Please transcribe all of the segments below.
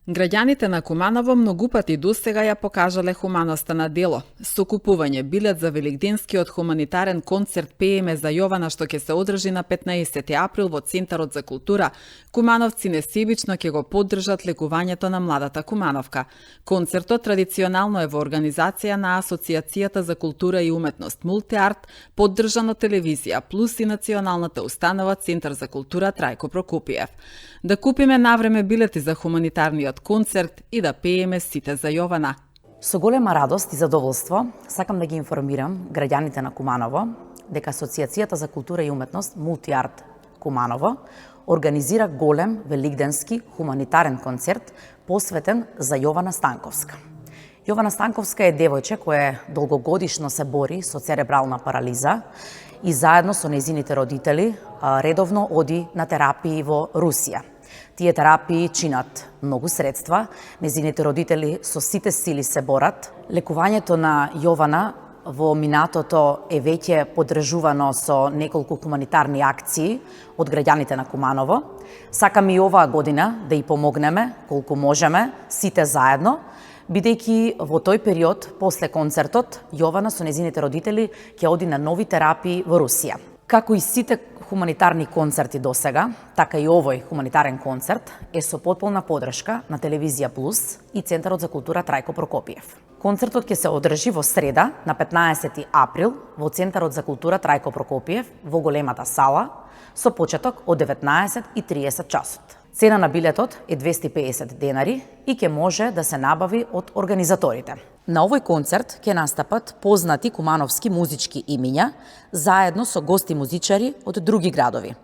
Граѓаните на Куманово многу пати досега ја покажале хуманоста на дело. Со купување билет за великденскиот хуманитарен концерт Пееме за Јована што ќе се одржи на 15 април во Центарот за култура, кумановци несебично ќе го поддржат лекувањето на младата Кумановка. Концертот традиционално е во организација на Асоциацијата за култура и уметност Мултиарт, поддржан од телевизија Плюс и националната установа Центар за култура Трајко Прокопиев. Да купиме навреме билети за хуманитарниот концерт и да пееме сите за Јована. Со голема радост и задоволство сакам да ги информирам граѓаните на Куманово дека Асоциацијата за култура и уметност Мултиарт Куманово организира голем великденски хуманитарен концерт посветен за Јована Станковска. Јована Станковска е девојче која долгогодишно се бори со церебрална парализа и заедно со нејзините родители редовно оди на терапии во Русија. Тие терапии чинат многу средства, нејзините родители со сите сили се борат. Лекувањето на Јована во минатото е веќе поддржувано со неколку хуманитарни акции од граѓаните на Куманово. Сакам и оваа година да и помогнеме колку можеме, сите заедно, бидејќи во тој период, после концертот, Јована со нејзините родители ќе оди на нови терапии во Русија. Како и сите хуманитарни концерти досега, така и овој хуманитарен концерт е со потполна поддршка на телевизија Плюс и Центарот за култура Трајко Прокопиев. Концертот ќе се одржи во среда на 15 април во Центарот за култура Трајко Прокопиев во големата сала со почеток од 19:30 часот. Цена на билетот е 250 денари и ќе може да се набави од организаторите. На овој концерт ќе настапат познати кумановски музички имиња заедно со гости музичари од други градови.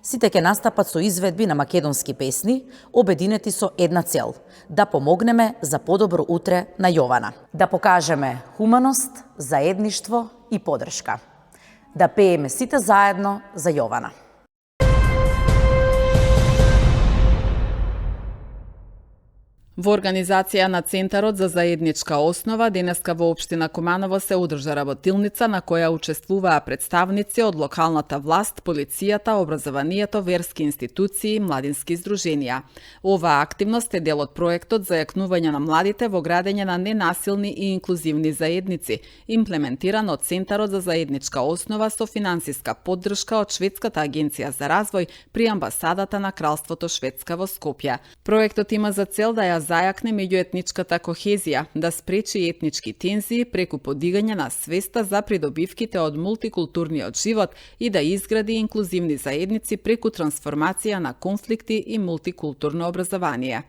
Сите ќе настапат со изведби на македонски песни, обединети со една цел – да помогнеме за подобро утре на Јована. Да покажеме хуманост, заедништво и поддршка. Да пееме сите заедно за Јована. Во организација на Центарот за заедничка основа, денеска во општина Куманово се одржа работилница на која учествуваа представници од локалната власт, полицијата, образованието, верски институции и младински здруженија. Оваа активност е дел од проектот за јакнување на младите во градење на ненасилни и инклузивни заедници, имплементиран од Центарот за заедничка основа со финансиска поддршка од Шведската агенција за развој при амбасадата на Кралството Шведска во Скопје. Проектот има за цел да ја зајакне меѓуетничката кохезија, да спречи етнички тензии преку подигање на свеста за придобивките од мултикултурниот живот и да изгради инклузивни заедници преку трансформација на конфликти и мултикултурно образование.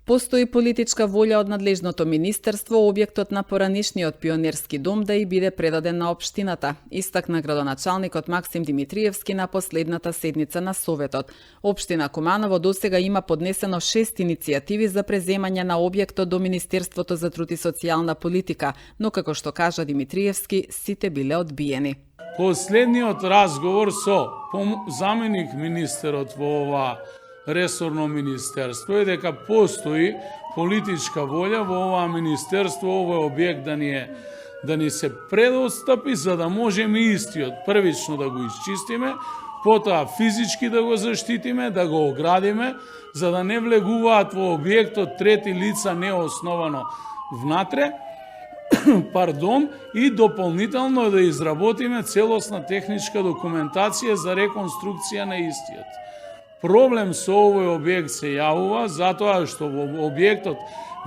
Постои политичка волја од надлежното министерство објектот на поранишниот пионерски дом да и биде предаден на општината, истакна градоначалникот Максим Димитриевски на последната седница на Советот. Општина Куманово досега има поднесено 6 иницијативи за преземање на објектот до Министерството за труд и социјална политика, но како што кажа Димитриевски, сите биле одбиени. Последниот разговор со заменик министерот во ова ресорно министерство е дека постои политичка волја во оваа министерство овој објект да ни се предостапи за да можеме истиот првично да го исчистиме, потоа физички да го заштитиме, да го оградиме, за да не влегуваат во објектот трети лица неосновано внатре, и дополнително да изработиме целосна техничка документација за реконструкција на истиот. Проблем со овој објект се јавува затоа што во објектот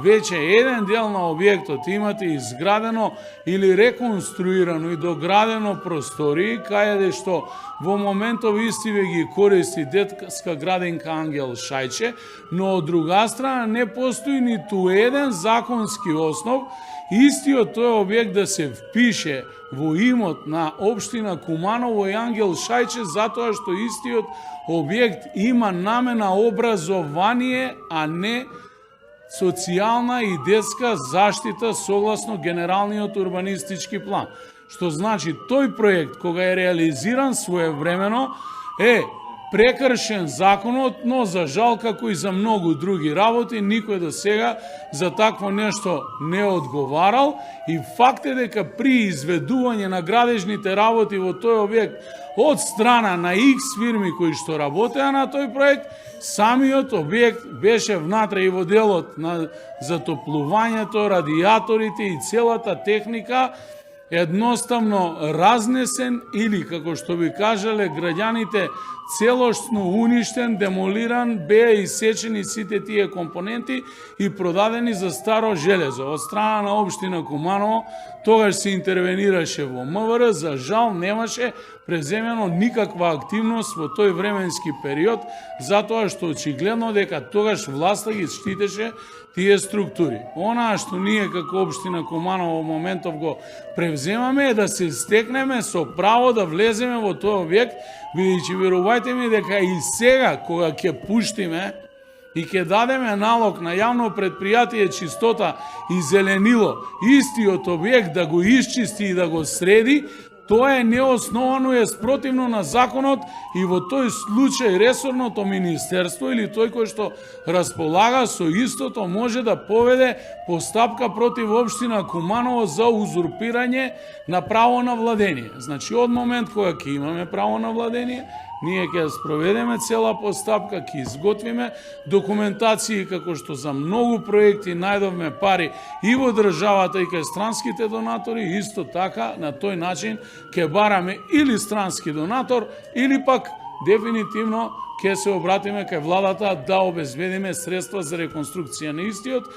веќе еден дел на објектот имате изградено или реконструирано и доградено простории каде што во моментов истиве ги користи детска градинка Ангел Шајче, но од друга страна не постои ниту еден законски основ истиот тој објект да се впише во имот на општина Куманово и Ангел Шајче затоа што истиот објект има намена образование, а не социјална и детска заштита согласно генералниот урбанистички план. Што значи тој проект кога е реализиран своевремено е прекршен законот, но за жал, како и за многу други работи, никој до сега за такво нешто не одговарал и факт е дека при изведување на градежните работи во тој објект од страна на X фирми кои што работеа на тој проект, самиот објект беше внатре и во делот на затоплувањето, радиаторите и целата техника едноставно разнесен или, како што би кажале граѓаните, целосно уништен, демолиран, беа исечени сите тие компоненти и продадени за старо железо. Од страна на општина Куманово тогаш се интервенираше во МВР, за жал немаше преземено никаква активност во тој временски период, затоа што очигледно дека тогаш власта ги штитеше тие структури. Онаа што ние како општина Куманово во моментов го превземаме е да се стекнеме со право да влеземе во тој објект, бидејќи верувајте ми дека и сега кога ќе пуштиме и ќе дадеме налог на јавно предпријатие Чистота и Зеленило истиот објект да го исчисти и да го среди, тоа е неосновано и е спротивно на законот и во тој случај ресорното министерство или тој кој што располага со истото може да поведе постапка против општина Куманово за узурпирање на право на владение. Значи, од момент кога ќе имаме право на владение, ние ќе спроведеме цела постапка, ќе изготвиме документации како што за многу проекти најдовме пари и во државата и кај странските донатори, исто така на тој начин ќе бараме или странски донатор или пак дефинитивно ќе се обратиме кај владата да обезбедиме средства за реконструкција на истиот.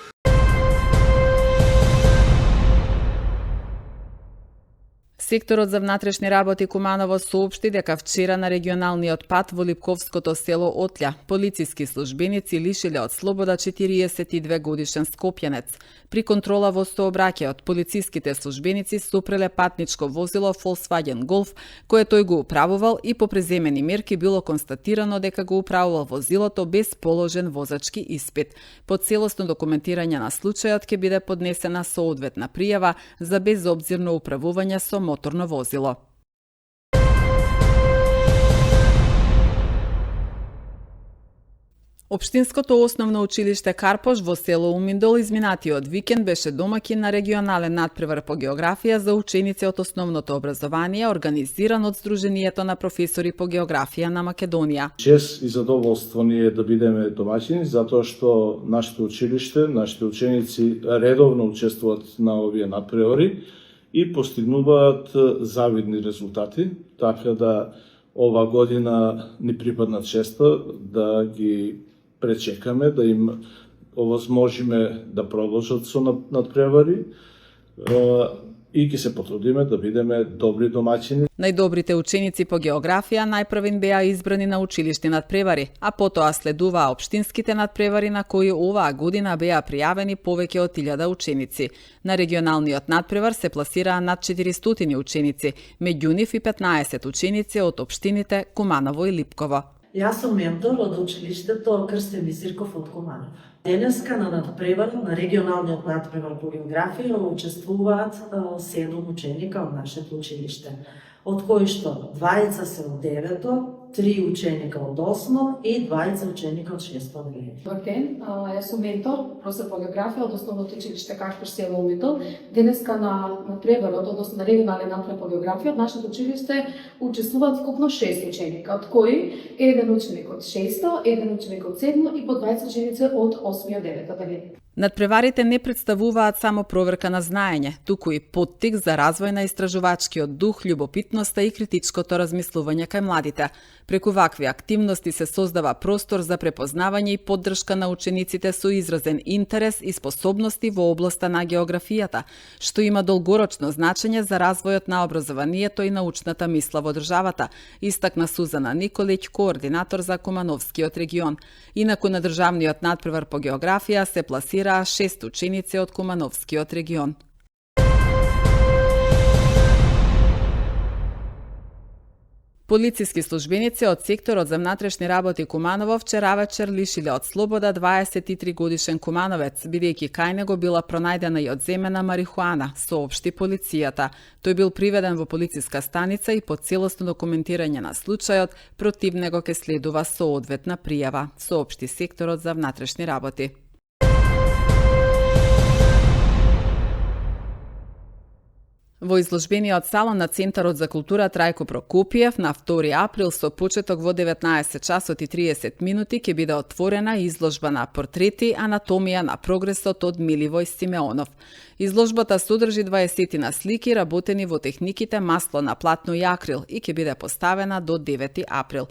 Секторот за внатрешни работи Куманово соопшти дека вчера на регионалниот пат во Липковското село Отлја полициски службеници лишиле од слобода 42 годишен скопјанец. При контрола во сообраќајот полициските службеници супреле патничко возило Volkswagen Golf, кое тој го управувал и по преземени мерки било констатирано дека го управувал возилото без положен возачки испит. По целосно документирање на случајот ќе биде поднесена соодветна пријава за безобзирно управување со моторно возило. Општинското основно училиште Карпош во село Уминдол изминатиот викенд беше домаќин на регионален надпревар по географија за ученици од основното образование, организиран од Сдруженијето на професори по географија на Македонија. Чест и задоволство ни е да бидеме домаќини, затоа што нашето училиште, нашите ученици редовно учествуваат на овие надпревари и постигнуваат завидни резултати, така да ова година ни припадна честа да ги пречекаме, да им овозможиме да продолжат со надпревари и ќе се потрудиме да бидеме добри домаќини. Најдобрите ученици по географија најпрвен беа избрани на училишни надпревари, а потоа следуваа општинските надпревари на кои оваа година беа пријавени повеќе од 1000 ученици. На регионалниот надпревар се пласираа над 400 ученици, меѓу нив и 15 ученици од општините Куманово и Липково. Јас сум ментор од училиштето Крстен Визирков од Куманово. Денеска на надпревар, на регионалниот надпревар по географија учествуваат 7 ученика од нашето училиште, од кои што 2 се од 9-то, 3 ученика од 8 и 2 ученика од 6-то одделение. Добар ден, јас сум ментор, професор по географија од основното училиште Карпош село Уминдол. Денеска на надпреварот, односно на регионален надпревар по географија, од нашето училиште учествуваат вкупно 6 ученика, од кои еден ученик од 6-то, еден ученик од 7-то и по 20 ученици од 8 и 9-то одделение. Надпреварите не представуваат само проверка на знаење, туку и поттик за развој на истражувачкиот дух, љубопитноста и критичкото размислување кај младите. Преку вакви активности се создава простор за препознавање и поддршка на учениците со изразен интерес и способности во областа на географијата, што има долгорочно значење за развојот на образованието и научната мисла во државата, истакна Сузана Николиќ, координатор за Кумановскиот регион. Инаку на државниот надпревар по географија се пласираа 6 ученици од Кумановскиот регион. Полициски службеници од секторот за внатрешни работи Куманово вчера вечер лишиле од слобода 23 годишен кумановец, бидејќи кај него била пронајдена и одземена марихуана, соопшти полицијата. Тој бил приведен во полициска станица и по целосно документирање на случајот против него ќе следува соодветна пријава, соопшти секторот за внатрешни работи. Во изложбениот салон на Центарот за култура Трајко Прокопиев на 2 април со почеток во 19 часот и 30 минути ќе биде отворена изложба на портрети "Анатомија на прогресот" од Миливој Симеонов. Изложбата содржи 20 слики работени во техниките масло на платно и акрил и ќе биде поставена до 9 април.